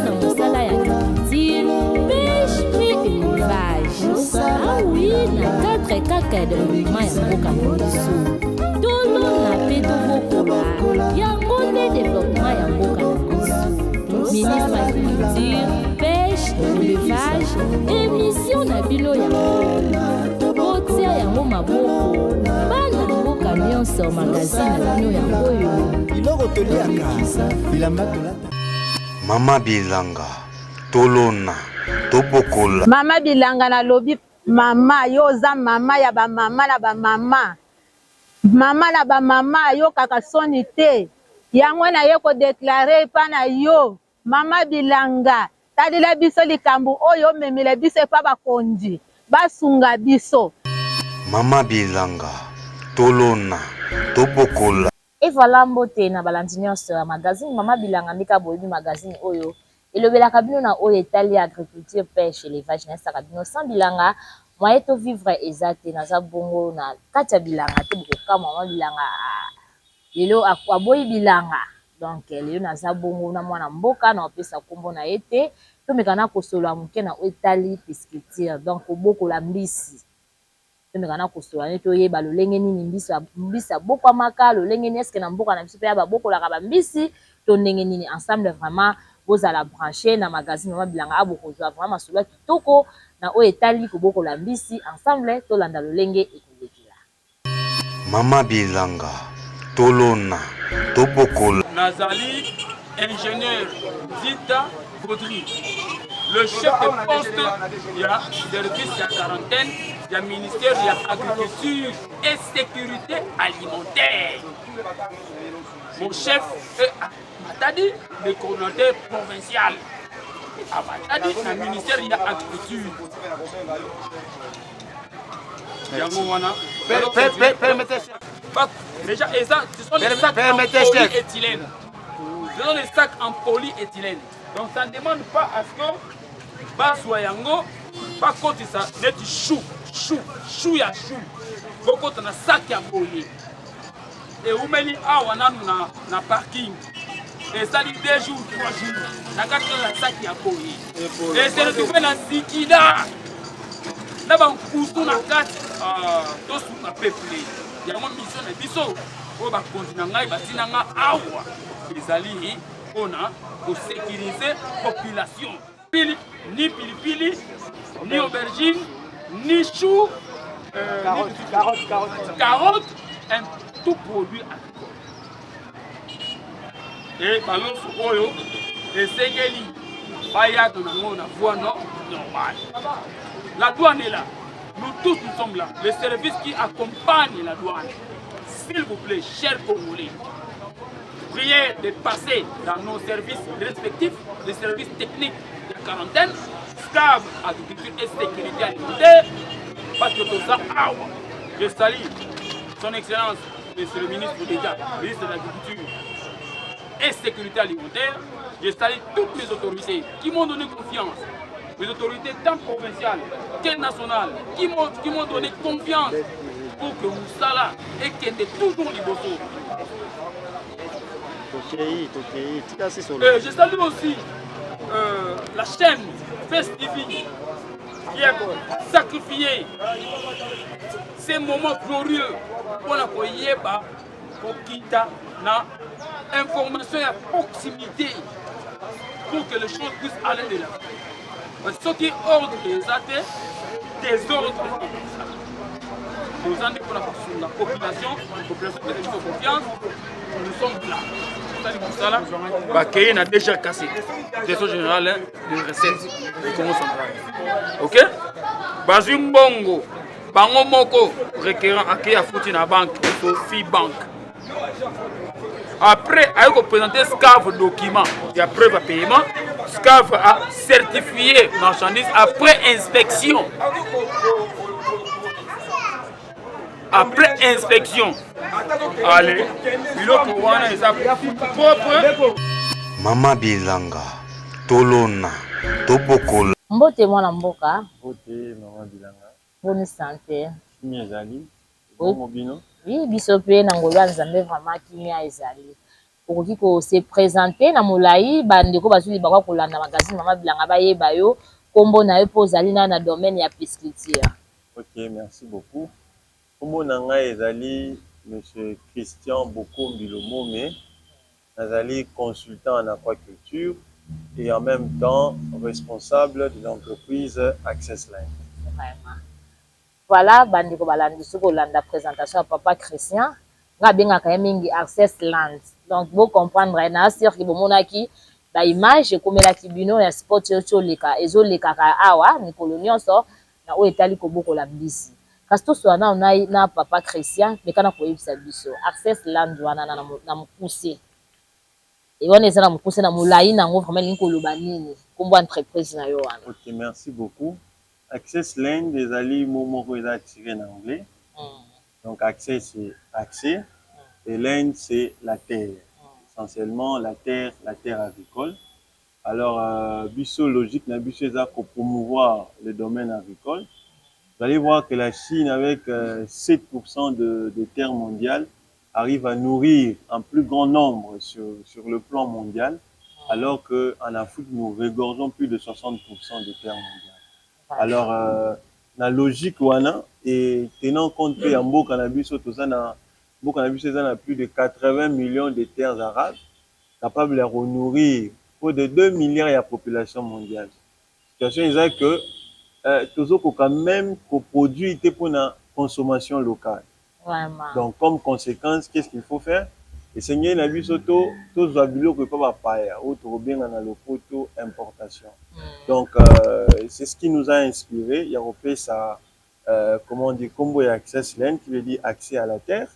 na mosala ya agriculture, pêche et élevage. Ah oui, na cadre kaka ya développement ya mboka na biso. Tolona mpe tobokola yango nde développement ya mboka na biso. Ministre agriculture, pêche, élevage, émission na bino yango botia yango maboko bana mboka nyonso magazine na bino yango oyo biloko toliaka bilamba tolata. Mama Bilanga tolona tobokola. Mama Bilanga na lobi mama yoza mama ya ba mama na ba mama. Mama na ba mama yo kaka soni te. Yango na ye ko déclarer pa na yo. Mama Bilanga tadila biso likambu oyo memile biso pa bakondi. Basunga biso. Mama Bilanga tolona tobokola. Et voilà mbote na balandi nyonso ya magazine Mama Bilanga ndika boyebi magazine oyo elobelaka bino na oyo etali agriculture pêche élevage na saka bino sans bilanga moyen to vivre ezate naza bongo na kati ya bilanga te bokoka Mama Bilanga lelo aboyi bilanga donc lelo naza bongo na mwana mboka na opesa kombo na ete to mekana kosola muke na etali pisciculture donc obokola mbisi tomekana kosola ne toyeba lolenge nini mbisi abokwa maka lolenge nini eske na mboka na biso pe ya babokolaka bambisi to ndenge nini ensemble vraiment bozala branché na magazine Mama Bilanga abokozwa vraiment masolo kitoko na oyo etali kobokola mbisi ensemble tolanda lolenge ekolekela. Mama Bilanga tolona tobokola. Nazali ingénieur Zita Baudry, le chef de poste il y a service il y a quarantaine il y a ministère il y a agriculture et sécurité alimentaire. Mon chef est Matadi, le coordonnateur provincial. À Matadi, dans le ministère il y a agriculture. Déjà, ce sont des sacs en polyéthylène. Ce sont des sacs en polyéthylène. Donc ça ne demande pas à ce que Baswayango, pas quand ça net chou ya chou. Beaucoup de sac à poly. Et où meni awana na parking. Et ça dit 2 jours, 3 jours. Na kati na sac à poly. Et c'est retrouvé dans Zikida. Na ba kustu na kati to su na peuple. Ya mo mission na biso. O ba kontina ngai batina nga awa. Ezali ona pour sécuriser la population. Ni pilipili, ni aubergine, ni chou, carotte, un tout produit agricole. Et ballon sur oyo, et segeli, baya dans la voie normale. La douane est là. Nous tous nous sommes là. Les services qui accompagnent la douane. S'il vous plaît, chers Congolais, priez de passer dans nos services respectifs, les services techniques de quarantaine, SCAV, agriculture et sécurité alimentaire, parce que tout ça, je salue son excellence, monsieur le ministre d'État, ministre de l'Agriculture et sécurité alimentaire. Je salue toutes les autorités qui m'ont donné confiance, les autorités tant provinciales que nationales, qui m'ont donné confiance pour que Moussala et qui était toujours libre. Je salue aussi la chaîne Festivi qui a sacrifié ces moments glorieux pour la Koyeba, pour Kita, na information à proximité pour que les choses puissent aller de là. Ce qui est ordre des athées, des ordres nous en pour la population qui a confiance, nous sommes là. Bakeye a déjà cassé. Direction générale de recettes du Congo central. Ok? Bazum Bongo, Bango Moko, requérant accueilli à foutu na banque, Sophie Bank. Après, il faut présenter SCAV document, il y a preuve à paiement. SCAV a certifié marchandise après inspection. Après inspection. Allez, Mama Bilanga tolona tobokola. Mbote mwana mboka. Mbote Mama Bilanga. Bonne santé. Kimia ezali. Bon mobino. Oui, biso pe na ngolo nzambe vraiment kimia ezali. okoki ko se présenter na molai bandeko bazuli bakwa kolanda magazine Mama Bilanga bayeba yo kombo na yo po ozali na domaine ya pisciculture. Ok, merci beaucoup. Kombo na ngai ezali Monsieur Christian Bokombi Lomome. Nazali consultant en aquaculture et en même temps responsable de l'entreprise Access Line. Vraiment. Voilà, bandeko balandi soko landa présentation à papa Christian. Nga benga ka mingi Access Land. Donc vous comprendre na sûr que bomonaki ba image komela kibino ya sport yo leka ezoleka ka awa mikolo nyonso na o etali koboko la mbisi. Kasi to so na papa Christian mekana ko yebisa biso Access Land wana na mukuse. Et on est na mukuse na mulai na ngo vraiment linkoloba nini kombo entreprise na yo wana. Ok, merci beaucoup. Access Land des alliés momoko est tiré en anglais. Donc access c'est accès et land c'est la terre. Essentiellement la terre agricole. Alors biso logique na biso est pour promouvoir le domaine agricole. Vous allez voir que la Chine avec 7% de terres mondiales arrive à nourrir un plus grand nombre sur le plan mondial, alors qu'en Afrique nous regorgeons plus de 60% de terres mondiales. Alors, la logique wana et tenant compte que Yambo Cannabis a plus de 80 millions de terres arabes capables de nourrir pour de 2 milliards de la population mondiale. La situation est que toujours quand même produit pour la consommation locale. Vraiment. Donc comme conséquence, qu'est-ce qu'il faut faire? Essayer la vie soto, tous les bilans que pas payer, autre bien dans le photo importation. Donc c'est ce qui nous a inspiré. Il y a repris ça, comment on dit, combo et access land, qui veut dire accès à la terre,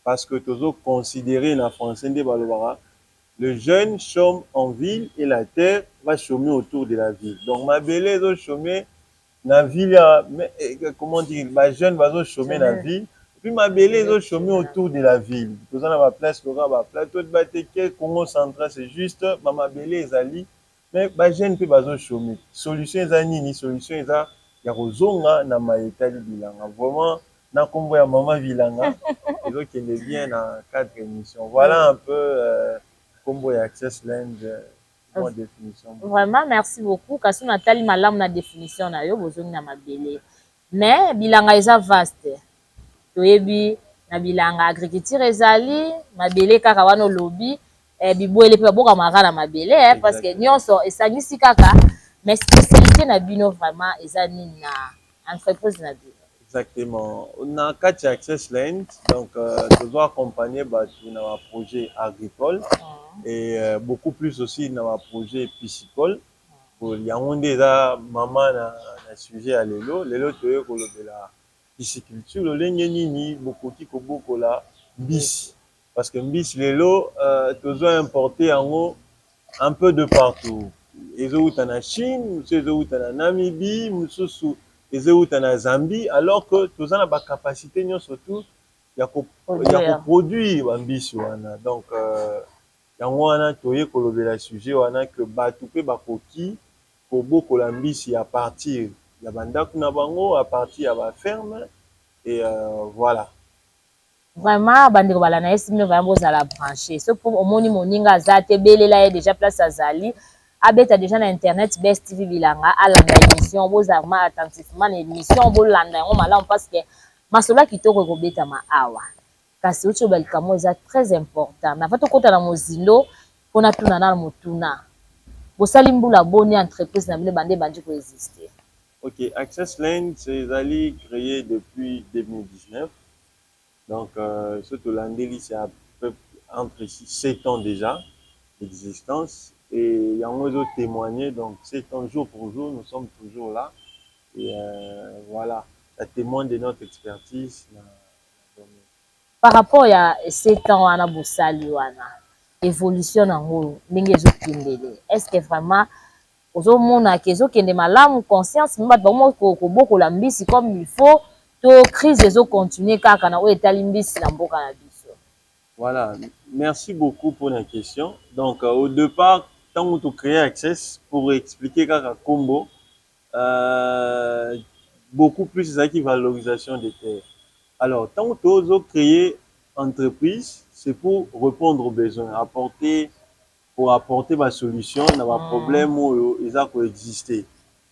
parce que toujours considérer la français de Balobara, le jeune chôme en ville et la terre va chômer autour de la ville. Donc ma belle est chômer dans la ville, comment dire, ma jeune va chômer dans la ville. Puis ma belle est chômer autour de la ville. Tout ça, ma place, Laura, ma plateau de Bateke, Congo central, c'est juste, ma belle est ali. Mais ma jeune peut pas chômer. Solution est ni solution est à Yarozonga, na maïta de Bilanga. Vraiment, na combo ya maman Bilanga. Et donc, il est bien dans 4 émissions. Voilà un peu, combo et access land. Définition. Vraiment, merci beaucoup. Kasi Nathalie Malam na définition na yo, bozongi na mabele. Mais bilanga eza vaste. Toyebi na bilanga agriculture ezali, mabele kaka wana lobby, biboele pe boka mara na mabele parce que nyonso esangisi kaka, mais spécialité na bino vraiment eza nini na entreprise na bino. Exactement. On a 4 access land, donc toujours accompagné par un projet agricole et beaucoup plus aussi dans un projet piscicole. Pour y avoir déjà maman na sujet à l'élo tu es de la pisciculture, le lengenini beaucoup qui beaucoup la bis parce que bis l'élo toujours importé en haut un peu de partout. Les autres en Chine, les autres en Namibie, les autres en Zambie, alors que tout ça n'a pas capacité, surtout, il y a produire un bis. Donc, il y a un sujet que Batoupe Bakoki, pour beaucoup de bis, à partir de la à partir de la ferme, et voilà. Vraiment, bandeko balana esime vraiment bozala branché. Ce pour omoni moninga zate belela déjà place à Zali. Abeta déjà na internet Best TV Bilanga alanda émission bozarma attentivement émission bolanda ngo malamu parce que masola kitoko kobeta ma awa. Kasi ucho balikamo eza très important. Na fato kota na mozindo pona tuna na motuna. Bosali mbula boni entreprise na bino bande bandi ko exister. OK, Access Land c'est allé créé depuis 2019. Donc, surtout l'Andélie, c'est à peu entre 7 ans déjà d'existence. Et il y a un autre témoigné, donc 7 ans jour pour jour, nous sommes toujours là. Et voilà, ça témoigne de notre expertise. Par rapport à 7 ans, à Boussali, évolution en est-ce que vraiment, aux hommes qui ont malamu conscience, mais beaucoup la mise comme il faut. Crise des eaux continuer car kana o etalimbisi na mboka na biso. Voilà, merci beaucoup pour la question. Donc au départ, tant que tu crées Access pour expliquer kaka combo beaucoup plus ça qui valorisation des terres. Alors tant que tu as créé entreprise, c'est pour répondre aux besoins, pour apporter ma solution dans un problème où ils ont coexisté.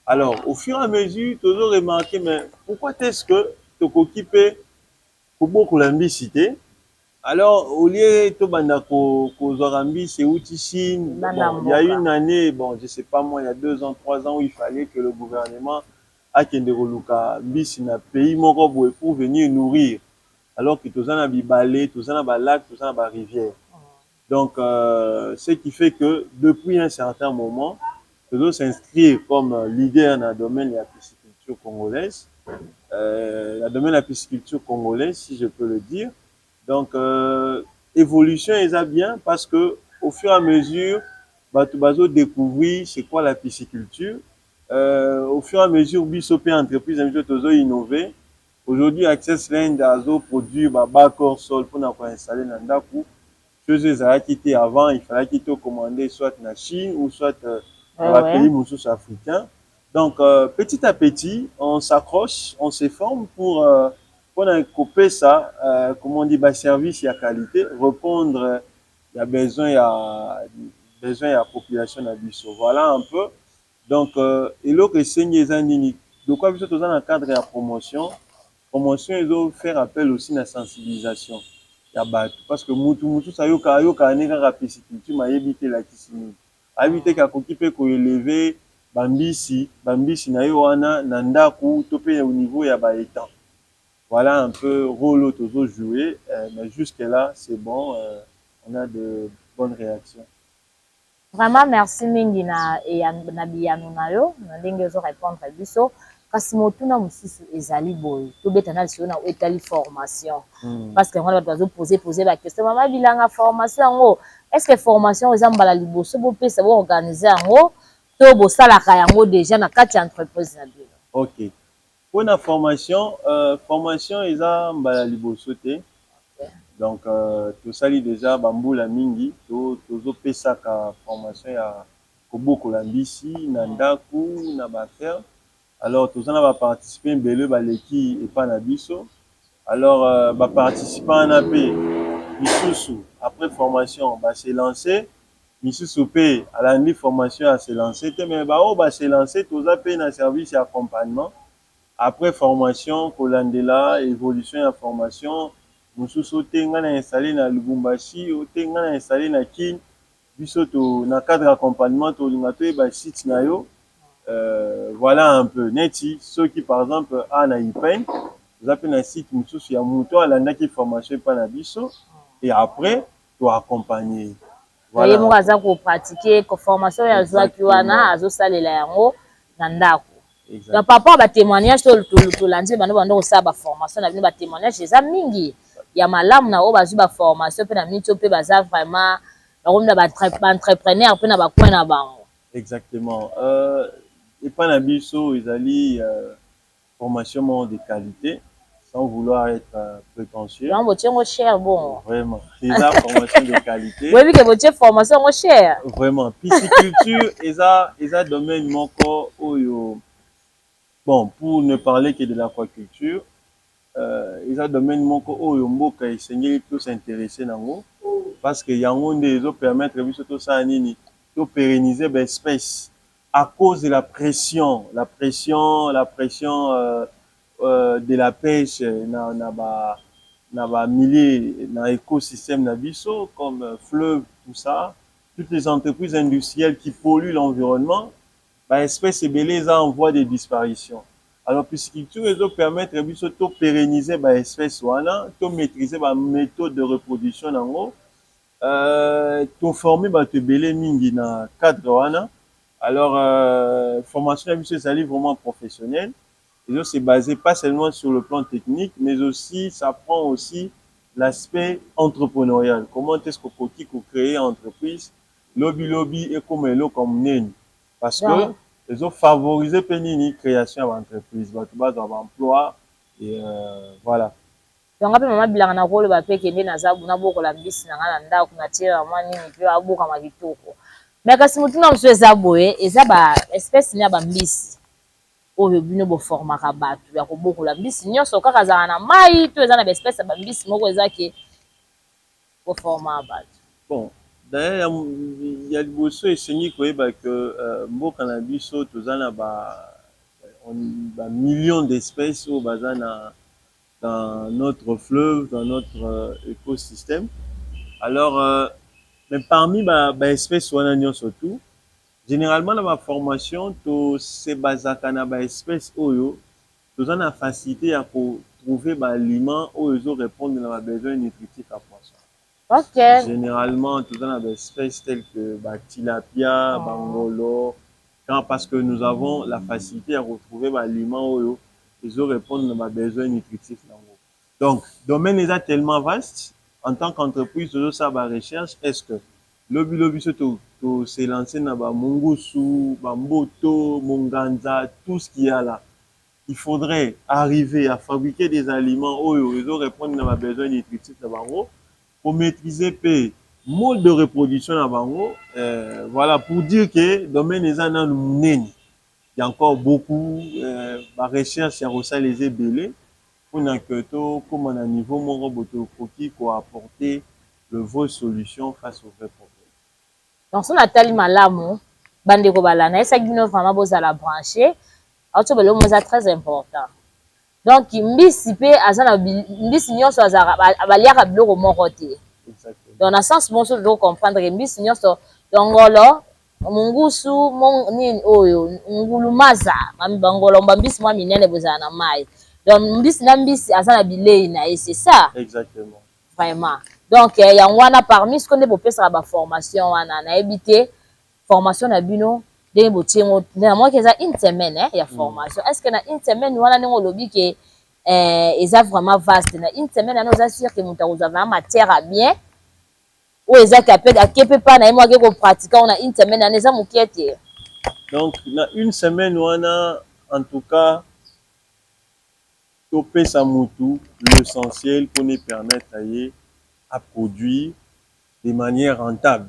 Alors, au fur et à mesure, tu as remarqué, mais pourquoi est-ce que tu occupes pour beaucoup l'ambicité? Alors, au lieu de c'est Chine, bon, il y a une année, bon, je sais pas moi, il y a 2 ans, 3 ans, où il fallait que le gouvernement a Kendegoluka, bis na pays morobo pour venir nourrir. Alors que tous en a bibalé, tous en a lac, tous en a rivière. Donc, ce qui fait que depuis un certain moment, nous devons s'inscrire comme leader dans le domaine de la pisciculture congolaise. Dans le domaine de la pisciculture congolaise, si je peux le dire. Donc, évolution est bien parce que au fur et à mesure, tu vas découvrir c'est quoi la pisciculture. Au fur et à mesure, Bissopé entreprise a innové. Aujourd'hui, Access Land a produit bas sol pour nous installer dans Ndaku. Chose qui avant, il fallait qu'il te commander soit en Chine ou soit dans les pays moussous africains. Donc, petit à petit, on s'accroche, on se forme pour couper ça, comment on dit, service et à qualité, répondre à besoin et à la population d'Abisso. Voilà un peu. Donc, et l'autre, c'est Nini. Donc, quoi, dans le cadre de la promotion, ils ont fait appel aussi à la sensibilisation. Parce que mutu ça yoka aneka ka pisciculture ma yebite la kisimi habite ka kokipe ko élever bambisi na yo wana na ndaku to pe au niveau ya ba étang. Voilà un peu rôle tozo jouer, mais jusque là c'est bon, on a de bonnes réactions. Vraiment merci mingi na biyano na yo na ndenge zo répondre biso. Kasi motuna mususu ezali boy to betana lisio na etali formation parce que on va poser la question mama bilanga formation ngo est-ce que formation ezambala liboso bo pesa bo organiser ngo to bo sala ka yango déjà na kati entreprise na bio. OK. Pour la formation ezambala liboso te. Donc to sali déjà bambula mingi to zo pesa ka formation ya koboko la mbisi na ndaku na ba faire. Alors, tous on va participer l'équipe et pas Nabiso. Alors, participant en AP, Misusu, après formation, s'est lancé. Misusu P, à la formation, à se lancer. Mais s'est lancé, tous on paye un service et accompagnement. Après formation, Kolandela, évolution et formation, Misusu Tenga a installé dans Lubumbashi, Tenga a installé dans Kin, Biso, dans le cadre d'accompagnement, tout le monde a site nayo. Voilà un peu neti ceux qui par exemple a na ipen vous appelez un site mususu ya muto ala ndaki formation pa na biso et après tu accompagner voilà mo kaza ko pratiquer ko formation ya zwa ki wana azo salela yango na ndako na papa ba témoignage to landi bando bando ko sa ba formation na bino ba témoignage eza mingi ya malamu na o bazu ba formation pe na mito pe baza vraiment ba entrepreneur pe na ba coin na bango. Exactement. Et pas Nabiso, ils allaient formation de qualité, sans vouloir être prétentieux. Non, votre cher, bon. Vraiment. C'est la formation de qualité. Oui, que votre formation cher. Vraiment. Pisciculture, ils ont domaine moko oyo. Bon, pour ne parler que de l'aquaculture, ils ont domaine moko oyo mboka essayer de s'intéresser dans parce que yango ndezo permettre biso to sa nini to pérenniser des espèces. À cause de la pression de la pêche dans ba milieu dans l'écosystème nabiso comme fleuve tout ça, toutes les entreprises industrielles qui polluent l'environnement, bah espèces et belés en voie de disparition. Alors pisciculture ils permettre biso to pérenniser ba espèces wana, to maîtriser ba méthode de reproduction nango, to former ba te belé mingi na cadre wana. Alors, formation à c'est un livre vraiment professionnel. Et c'est basé pas seulement sur le plan technique, mais aussi, ça prend aussi l'aspect entrepreneurial. Comment est-ce qu'on peut créer une entreprise, lobby et comme neni. Parce que ils ont favorisé la création d'entreprise, d'emploi et voilà. Donc après maman bilanga na rôle ba pe kende na zabu na boko la mbisi na ngana ndako na tira mama nini pe abuka makitoko. Mais kasi mutuna mso eza boye eza ba espèce nya ba mbisi oyo bino bo formaka batu ya kobokola mbisi nyonso kaka zala na mai to eza na ba espèce ba mbisi moko eza ke pour former bato. Bon, d'ailleurs, il y a liboso esengi koyeba que mboka na biso tozana ba millions d'espèces au bazana dans notre fleuve, dans notre écosystème. Alors, mais parmi les espèces surtout, généralement dans ma formation, to se basaka na ba espèces oyo, nous avons la facilité à trouver des aliments où ils répondent à nos besoins nutritifs à poisson. Ok. Généralement, nous avons des espèces telles que tilapia, bangolo, parce que nous avons la facilité à retrouver des aliments où ils répondent à nos besoins nutritifs. Donc, le domaine est tellement vaste. En tant qu'entreprise, nous avons la recherche. Est-ce que le s'est lancé dans Mungusu, Mboto, Munganza, tout ce qu'il y a là. Il faudrait arriver à fabriquer des aliments où ils répondent à nos besoins nutritifs pour maîtriser le mode de reproduction à Bango. Voilà, pour dire que le domaine est dans le monde. Il y a encore beaucoup de recherche sur les ébélés. Pour que comme on a un niveau mon robot qui peut apporter de vraies solutions face aux vrais problèmes. Donc, si on a tellement malamu, bande ko balana, et ça qui nous vraiment besoin la brancher, autre belo c'est très important. Donc, mbisi pe azana mbisi nyonso azara abaliaka biloko moko te. Exactement. Dans le sens bon so do comprendre que mbisi nyonso dongolo mungusu nini oyo ngulumaza mbangolo mbisi mwa minene bozana na mai. Donc mbisi na mbisi azana bilei na et c'est ça. Exactement. Vraiment. Donc il y a wana parmi ce qu'on est pour faire la formation wana na éviter formation na bino de botingo na moi que ça une semaine il y a formation. Est-ce que na une semaine wana ngo lobi que eza vraiment vaste na une semaine na nous assure que nous avons vraiment matière à bien ou eza capable pas na moi que pratiquer on a une semaine na eza mukiete. Donc na une semaine wana en tout cas topé sa mutu l'essentiel pour nous permettre à produire de manière rentable.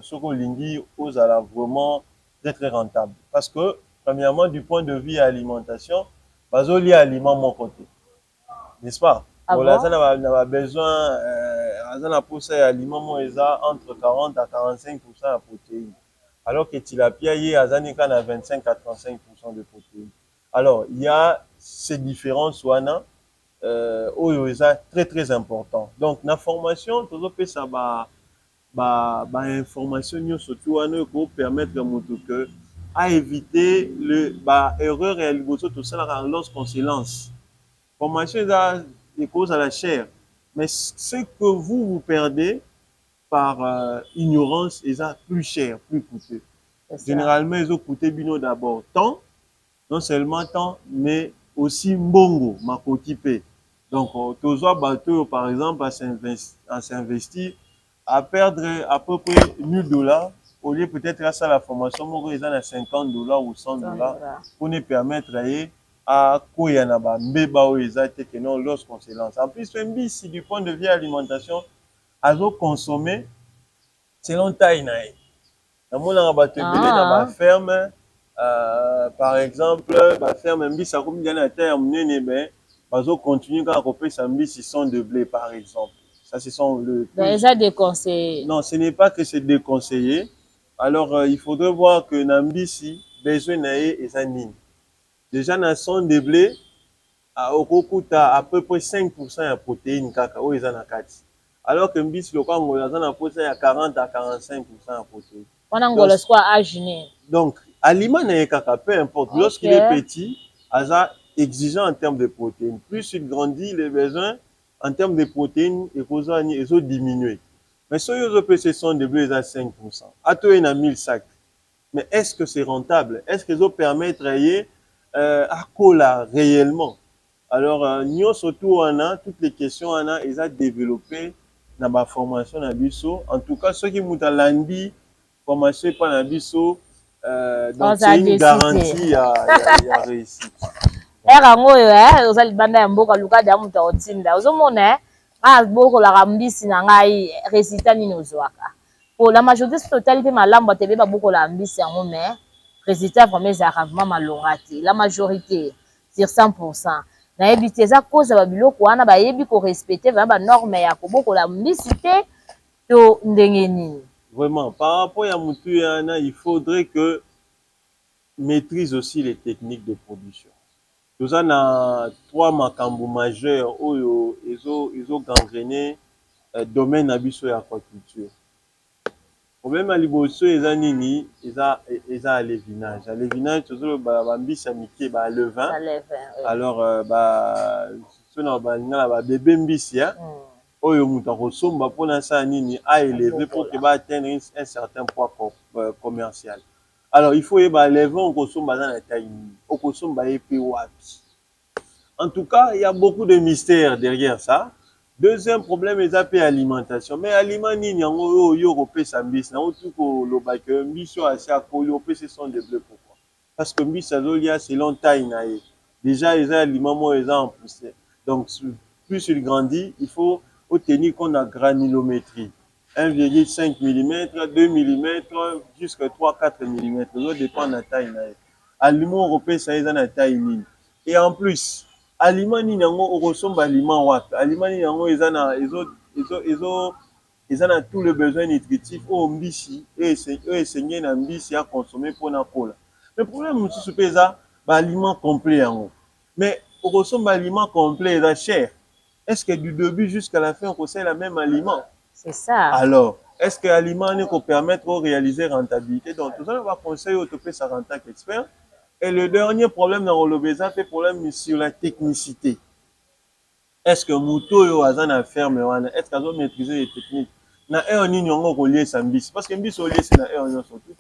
Ce qu'on lingi aux ala vraiment d'être rentable. Parce que, premièrement, du point de vue alimentation, bazoli aliment mon côté. N'est-ce pas? Ah bon? On a besoin, pour ça, aliment entre 40 à 45% de protéines. Alors que tilapia, il y a 25 à 35% de protéines. Alors, il y a ces différences, très très important. Donc, la formation, tout ça, information surtout pour permettre à éviter l'erreur et tout ça lorsqu'on se lance. Formation est cause à la chair, mais ce que vous perdez par ignorance est plus cher, plus coûteux. Généralement, ils ont coûté bino d'abord temps, non seulement temps, mais aussi mbongo, makotipé. Donc, tozo bateau, par exemple, à s'investir, à perdre à peu près $1000, au lieu peut-être à ça la formation, ils ont à $50 ou $100 pour nous permettre à Koyanaba, Mbeba ou que non lorsqu'on se lance. En plus, si du point de vue alimentation, à consommer selon taille. Dans la ferme, par exemple, la ferme Mbi, ça comme la taille, continue à couper sa Mbi 600 de blé, par exemple. Ça, ce sont déjà déconseillé. Non, ce n'est pas que c'est déconseillé. Alors, il faudrait voir que Nambisi, besoin et zanine. Déjà, dans son de blé, à peu près 5% de protéines cacao et zanakati. Alors que Mbisi, le Congo, il y a 40 à 45% de protéines. On a un donc, aliment n'est caca, peu importe. Okay. Lorsqu'il est petit, il est exigeant en termes de protéines. Plus il grandit, les besoins en termes de protéines, ils ont diminué. Mais si ils ont sont de blé à 5%, à toi, il y a 1000 sacs. Mais est-ce que c'est rentable? Est-ce qu'ils ont permis de travailler à cola réellement? Alors, nous, surtout, toutes les questions, ils ont développé dans ma formation à Bisso. En tout cas, ceux qui m'ont dit, formation pas na biso donc c'est une garantie à réussite. Rango ozali banda ya mboka luka da muta otinda ozomona boko la mbisi na ngai résultat nini ozwaka pour la majorité totalité malambo tebe ba boko la mbisi yango mais résultat vraiment za vraiment malongati la majorité sur 100%. Na ebiti eza cause ba biloko wana ba yebi ko respecter ba norme ya ko boko la mbisi te to ndenge nini? Vraiment, par rapport à Moutouana, il faudrait que maîtrise aussi les techniques de production. Nous avons trois makambo majeurs où ils ont gangréné domaine abisso et aquaculture. Problème à liboso eza nini eza alevinage. Alevinage toujours ba mbisa mike ba levain. Alors ba sona ba ngala ba bébé mbisi hein. Oyo muta kosomba pona sa nini a élever pour que ba atteindre un certain poids commercial. Alors il faut y ba levain on kosomba dans la taille nini. On kosomba épée wapi. En tout cas, il y a beaucoup de mystères derrière ça. Deuxième problème, ils appellent alimentation. Mais aliment nini yango yo repé sa mbisi. Na tout ko lo ba ke mbisi assez à ko yo se sont développés pourquoi? Parce que mbisi azolia selon taille na ye. Déjà les aliments moi ils en poussé. Donc plus il grandit, il faut tenir compte de la granulométrie. 1,5 mm, 2 mm, jusqu'à 3-4 mm. Ça dépend de la taille na ye. Aliment repé ça ils en a taille nini. Et en plus aliment nini yango okosomba aliment wapi aliment nini yango eza na tous les besoins nutritifs oyo mbisi esengeli na mbisi ya consommer mpona kola. Mais problème mosusu mpe eza baaliment complet yango. Mais okosomba aliment complet eza cher. Est-ce que du début jusqu'à la fin okosalela même aliment? C'est ça. Alors est-ce que aliment ne ko permettre de réaliser rentabilité? Donc tout ça va conseiller au topé sa en tant qu'expert. Et le dernier problème dans le béza, c'est le problème sur la technicité. Est-ce que Mouto a une ferme? Est-ce qu'ils ont maîtrisé les techniques? Na nini on relié sa mbisi parce que mbisi relié c'est na on sont tout.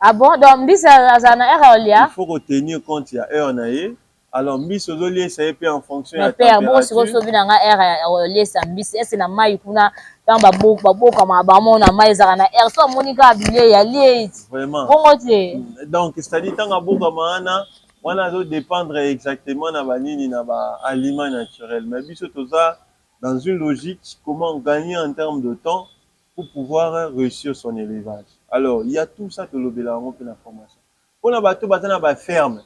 Ah bon, donc mbisi azana il faut retenir compte il y a heure na ye. Alors mbisi relié ça est en fonction de la température. Mais père, bon si vous sobi na relié sa mbisi, est-ce na mai kuna tamba boka mabamo na mai zana air so monika bilé ya lié. Vraiment. Bongo te. Donc c'est-à-dire tanga boka maana on a doit dépendre exactement na banini na ba aliments naturels. Mais biso toza dans une logique comment gagner en termes de temps pour pouvoir réussir son élevage. Alors, il y a tout ça que l'obéla on peut la formation. On a bateau batana ba ferme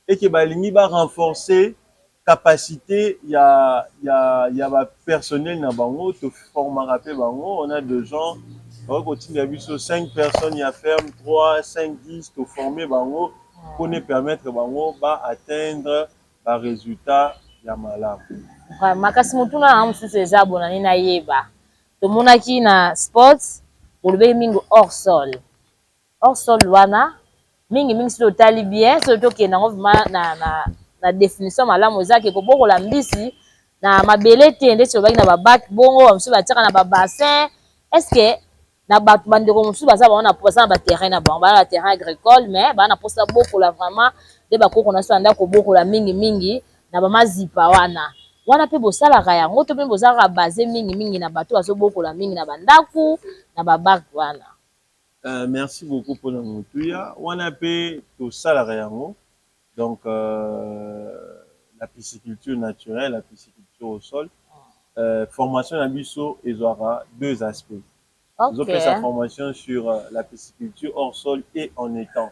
et que ba lini ba renforcer capacité il y a ba personnel na bango to former rapper bango on a deux gens on continue à biso 5 personnes il y a ferme 3 5 10 to former bango pour nous permettre bango ba atteindre ba résultat ya malamu. Makasi mutuna na mususu eza bona ni na yeba. Tomonaki na sports bolobe mingi hors sol. Hors sol wana mingi si totali bien so tokenda ngo na définition malamu ezaki ko bokola mbisi na mabele te nde tobaki na babac bongo mususu batiaka na babassin. Est-ce que na bato bandeko mususu baza baona posa na ba terrain na bango ba terrain agricole mais bana posa bokola vraiment de bakoko na so anda ko bokola mingi na bamazipa wana pe bosalaka yango to pe bozalaka basé mingi na bato bazobokola mingi na bandaku na babac wana. Merci beaucoup pour la motuya. Wana pe tosalaka yango. Donc la pisciculture naturelle, la pisciculture au sol. Formation à biso ils aura deux aspects. Ils ont fait sa formation sur la pisciculture hors sol et en étang.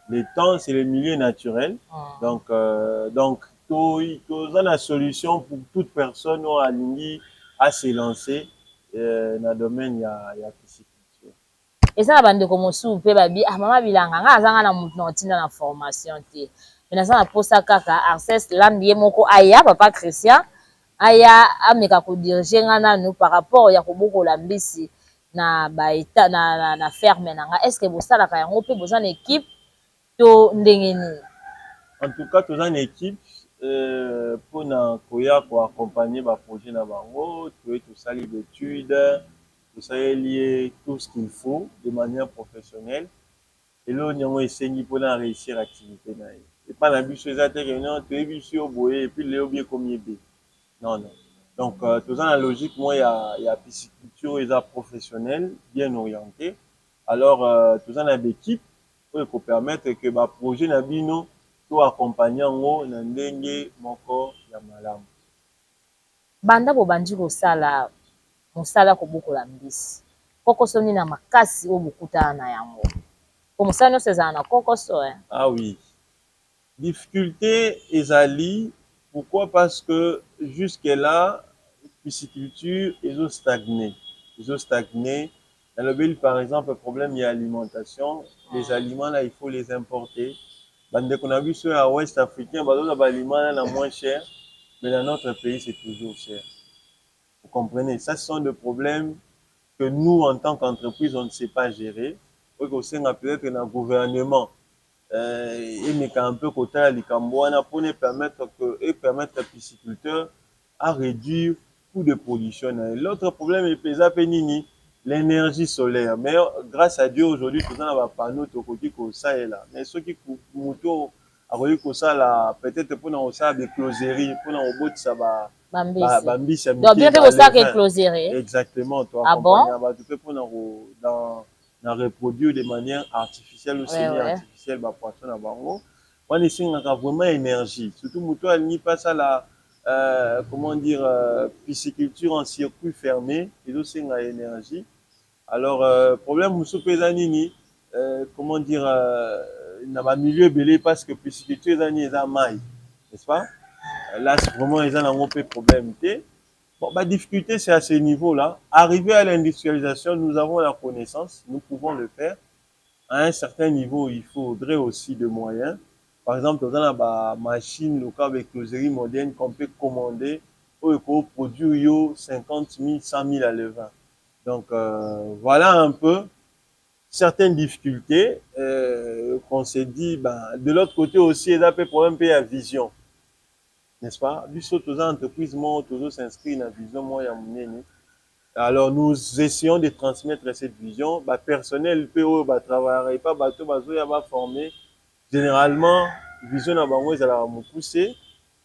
L'étang c'est le milieu naturel. Donc toza la solution pour toute personne ou alingi à se lancer dans le domaine ya pisciculture. Et ça bandeko mosusu pe babi mama bilanga nga azanga na mutu na otinda na formation te. Mais na sana posa kaka access land ye moko aya papa Christian aya ameka ko diriger nga nanu par rapport ya ko bokola mbisi na ba eta na ferme na nga. Est-ce que bosalaka yango pe bozana équipe to ndenge ni? En tout cas toza une équipe pour accompagner le projet na bango, tout ça l'étude, tout ça lié tout ce qu'il faut de manière professionnelle et là on a essayé pour réussir l'activité na et pas la bus non tu es bus au boyer et puis les bien comme yébé non donc tout ça la logique moi il y a pisciculture et professionnel bien orienté alors tout ça la équipe pour permettre que ba projet na bino accompagner ngo na ndenge moko ya malamu. Banda bobandi kosala mosala ko bokola mbisi kokoso nini na makasi o bokutana na yango ko mosala nyonso ezala na kokoso Ah oui, difficulté ezali pourquoi parce que jusque là pisciculture ezo stagné ils ont stagné. Dans le Béli, par exemple, le problème, il y a l'alimentation. Les aliments, là, il faut les importer. Bande qu'on a vu sur la Ouest africain, bah, les aliments, là, là, moins cher. Mais dans notre pays, c'est toujours cher. Vous comprenez? Ça, ce sont des problèmes que nous, en tant qu'entreprise, on ne sait pas gérer. Au sein peut-être dans le gouvernement, il n'est qu'un peu côté à l'Ikambouana pour permettre aux pisciculteurs à réduire le coût de production. L'autre problème est pesant pénini, l'énergie solaire. Mais grâce à Dieu, aujourd'hui, tout le monde a un panneau qui ça est là. Mais ceux qui moto a ça là, peut-être pour nous ça des closeries, pour nous robot ça va Bambis. Donc bien fait pour ça que closerie. Exactement, toi. Ah bon? Tu peux pour nous dans reproduire de manière artificielle ou semi-artificielle bah poisson à bango. On essaie vraiment énergie. Surtout moto elle n'y pas ça la comment dire pisciculture en circuit fermé et aussi une énergie. Alors problème monsieur Pézanini comment dire dans un milieu belé parce que pisciculture est un maille, n'est-ce pas? Là c'est vraiment ils ont un peu problème. Bon, la difficulté, c'est à ce niveau-là. Arriver à l'industrialisation, nous avons la connaissance, nous pouvons le faire. À un certain niveau, il faudrait aussi des moyens. Par exemple, dans la machine locale avec closerie moderne qu'on peut commander pour produire 50 000, 100 000 à l'event. Donc, voilà un peu certaines difficultés qu'on s'est dit. De l'autre côté aussi, il y a un problème de vision. N'est-ce pas? Du saut aux entreprises, toujours s'inscrire dans la vision, moi, alors, nous essayons de transmettre cette vision. Personnel, PO, travailler pas, bateau, bateau, va former. Généralement, vision na bango, ils allaient me pousser.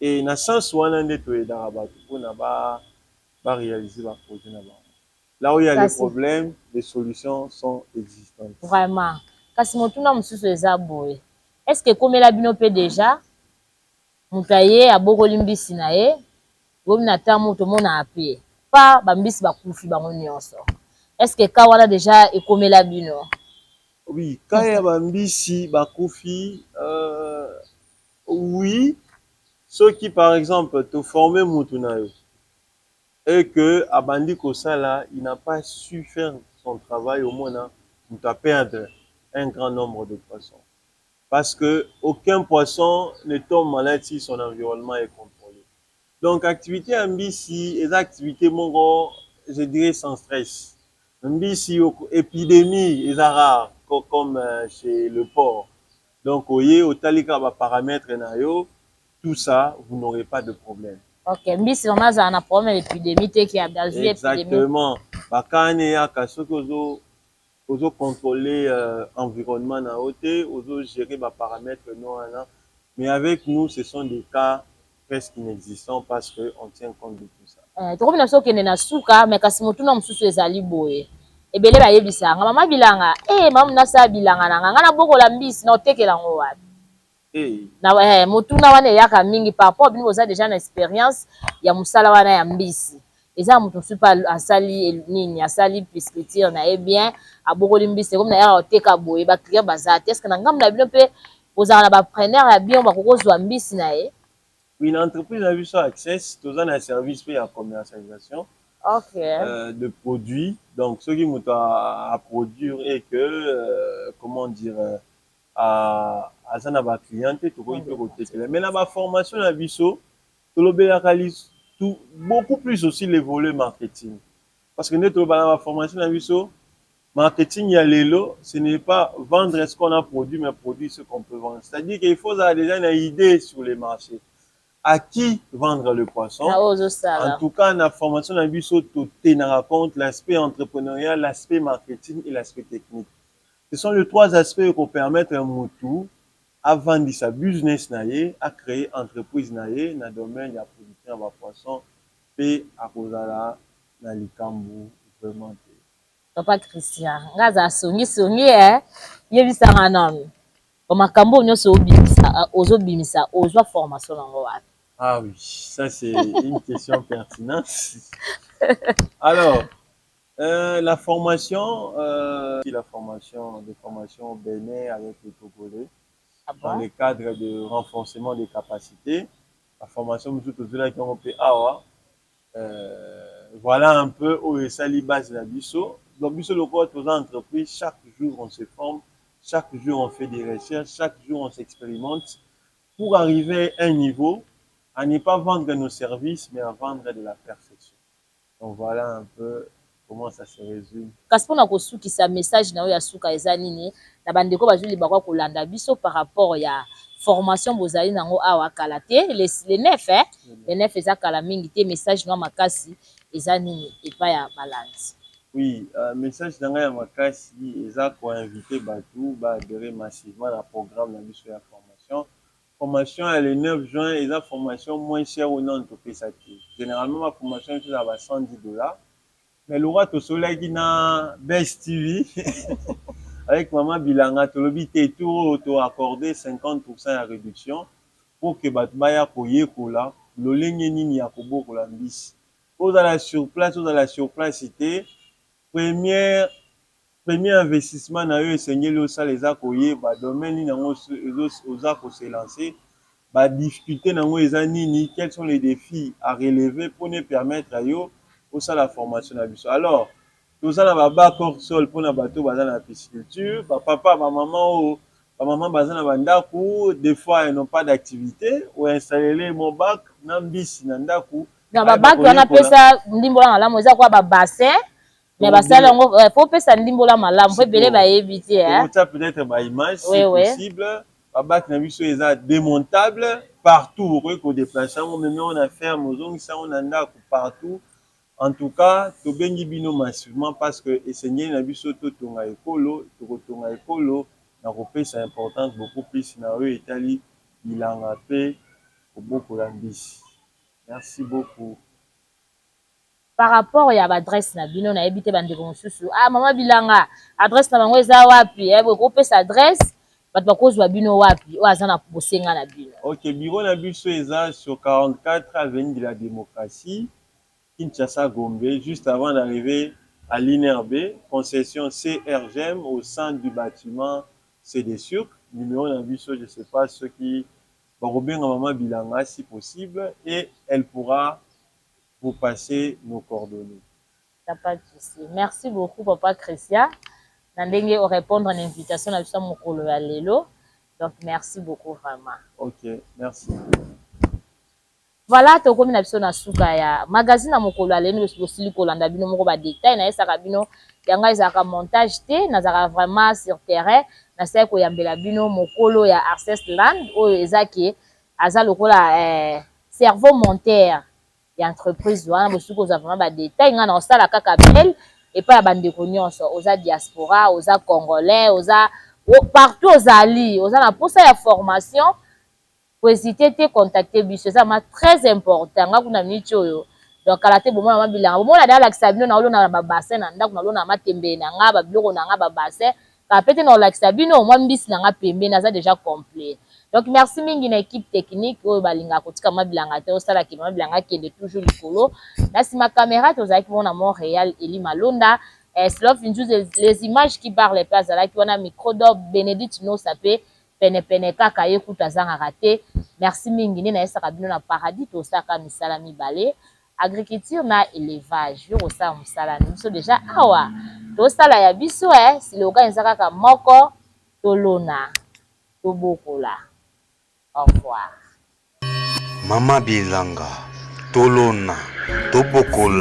Et na sens où on a nettoyé dans la bateau, pour na ba réaliser le projet na bango. Là où il y a des problèmes, les solutions sont existantes. Vraiment. Kasi motuna mususu eza boye. Est-ce que comme la bino pe déjà mutaye abokoli mbisi na ye, gomi na tamu to mona apé. Pas bambisi bakufi bango nyonso. Est-ce que ka wana déjà ekomela bino? Oui, ka ya bambisi bakufi oui, ceux qui par exemple te former mutunayo et que abandi kosala, il n'a pas su faire son travail au moins on t'a perdre un grand nombre de poissons. Parce que aucun poisson ne tombe malade si son environnement est contrôlé. Donc, activité ambisi, les activités mongo, je dirais sans stress. Ambisi, épidémie, les rares, comme chez le porc. Donc, au talika, paramètres, tout ça, vous n'aurez pas de problème. Ok, mbisi vraiment ça a un problème d'épidémie qui a dans exactement. Bakane ya kasoki ozo contrôler environnement na côté, ozo gérer ba paramètres non. Mais avec nous, ce sont des cas presque inexistants parce que on tient compte de tout ça. Toko bina so kende na suka mais kasi motuna mususu ezali boye. Ebele ba yebisa nga mama bilanga, mama nasa bilanga na nga na bokola mbisi na otekela ngo wapi. Na motuna wana yaka mingi par rapport bino oza déjà na expérience ya musala wana ya mbisi. Eza mutu super asali nini asali pisciculture na bien abokoli mbisi comme na ya oteka boye ba client bazate. Est-ce que na ngam na bino pe ozala na ba preneur ya bien ba kokozwa mbisi na ye? Une entreprise a vu ça Access, tous un service fait à commercialisation de produits. Donc, ceux qui m'ont à produire et que, comment dire, à ça n'a pas clienté, tout le côté. Mais là, ma formation à Bisso, tout beaucoup plus aussi les volets marketing. Parce que notre formation à Bisso, marketing, il y a l'élo, ce n'est pas vendre ce qu'on a produit, mais produire ce qu'on peut vendre. C'est-à-dire qu'il faut déjà une idée sur les marchés. À qui vendre le poisson. En tout cas, la formation a vu raconte l'aspect entrepreneurial, l'aspect marketing et l'aspect technique. Ce sont les trois aspects qui permettent à un moutou à vendre sa business à créer entreprise dans le domaine de la production de poisson et à cause de la likambu vraiment. Papa Christian, ngaza songi yebisanga nami. Makambo nyonso ozobimisa ozwa formation nango wapi? Ah oui, ça c'est une question pertinente. Alors, la formation de formation au Bénin avec les Togolais, dans le cadre de renforcement des capacités, la formation nous tout là qui ont fait voilà un peu où est sali base la biso. Donc biso le corps aux entreprises, chaque jour on se forme, chaque jour on fait des recherches, chaque jour on s'expérimente pour arriver à un niveau à ne pas vendre nos services mais à vendre de la perfection. Donc voilà un peu comment ça se résume. Kasi mpona kosukisa message na yo ya suka eza nini na bandeko bazwi libakwa kolanda biso par rapport ya formation bozali nango awa kala te le nef le nef eza kala mingi te message na makasi eza nini epai ya balandi. Oui, message na ngai ya makasi eza koinvite bato baadhérer massivement na programme na biso ya formation. Formation ya le 9 juin eza formation moins chère au nom topesa te. Généralement ma formation eza ba $110. Mais le roi tosolaki na Best TV avec Maman Bilanga tolobi te tout to accordé 50% ya réduction pour que bato baya koyekola lolenge nini ya kobokola mbisi. Ozala sur place te premier investissement na yo esengeli osala eza koyeba domaine nini yango oza kose lancer ba difficulté nango eza nini, quels sont les défis à relever pour ne permettre à yo osala la formation na biso. Alors tozala ba bac hors sol mpona bato baza na pisciculture, ba papa ba maman baza na bandako, des fois ils n'ont pas d'activité ou installer mon bac na mbisi na ndako na ba bac wana pesa ndimbola malamu eza kwa ba bassin mais basala ngo faut pesa ndimbola malamu faut belé ba yebiti ça peut-être ba image si possible. Ba bac na biso eza démontable partout pour ko déplacer même on a ferme ozongi ça on anda partout. En tout cas, to bengi bino massivement parce que enseigner na biso to tonga ekolo na kopesa importance beaucoup plus na eux Italie bilanga pe beaucoup l'ambisi. Merci beaucoup. Par rapport à l'adresse na bino na ebité bandeko mosusu Maman Bilanga adresse na bango eza wapi kopesa adresse bato bakozwa bino wapi o aza na bosenga na bino. OK, bureau na biso eza sur 44 avenue de la Démocratie Kinshasa Gombe, juste avant d'arriver à l'INRB, concession CRGM au centre du bâtiment CD Sucre. Numéro d'ambition, je ne sais pas ceux qui vont bien à Maman Bilanga si possible et elle pourra vous passer nos coordonnées. Pas de souci. Merci beaucoup, Papa Christian. Nandenge au répondre à l'invitation à Bissam Mokolo ya lelo. Donc merci beaucoup vraiment. OK, merci. Voilà, tokomi na biso na suka ya magazine na mokolo aleni bosili kolanda bino moko ba détail na esaka bino yanga ezaka montage te nazaka vraiment sur terrain na sai ko yambela bino mokolo ya Access Land oyo ezaki aza lokola cerveau monteur ya entreprise wana bosuko za vraiment ba détail nga na osala kaka belle et pas ya bandeko nyonso oza diaspora oza congolais oza partout ozali oza na posa ya formation. Pour hésiter te contacter biso ça m'a très important nga kuna minute oyo donc kala te bomona Maman Bilanga bomona dala lakisa bino na olona ba bassin na ndako na olona matembe na nga ba biloko na nga ba bassin ka pete na lakisa bino mwa mbisi na nga pembe na za déjà complet. Donc merci mingi na équipe technique oyo balinga kotika Maman Bilanga te osala ki Maman Bilanga kende toujours likolo na sima caméra tozaki mona Montréal Eli Malonda Slof les images qui parlent pas là qui wana micro d'or Bénédicte no sapé pene kaka yekuta zanga raté. Merci mingi na esaka bino na paradis to saka misala mibale agriculture na élevage yo sa musala biso déjà awa to sala ya biso si le organisa kaka moko tolona to bokola. Au revoir. Maman Bilanga tolona to bokola.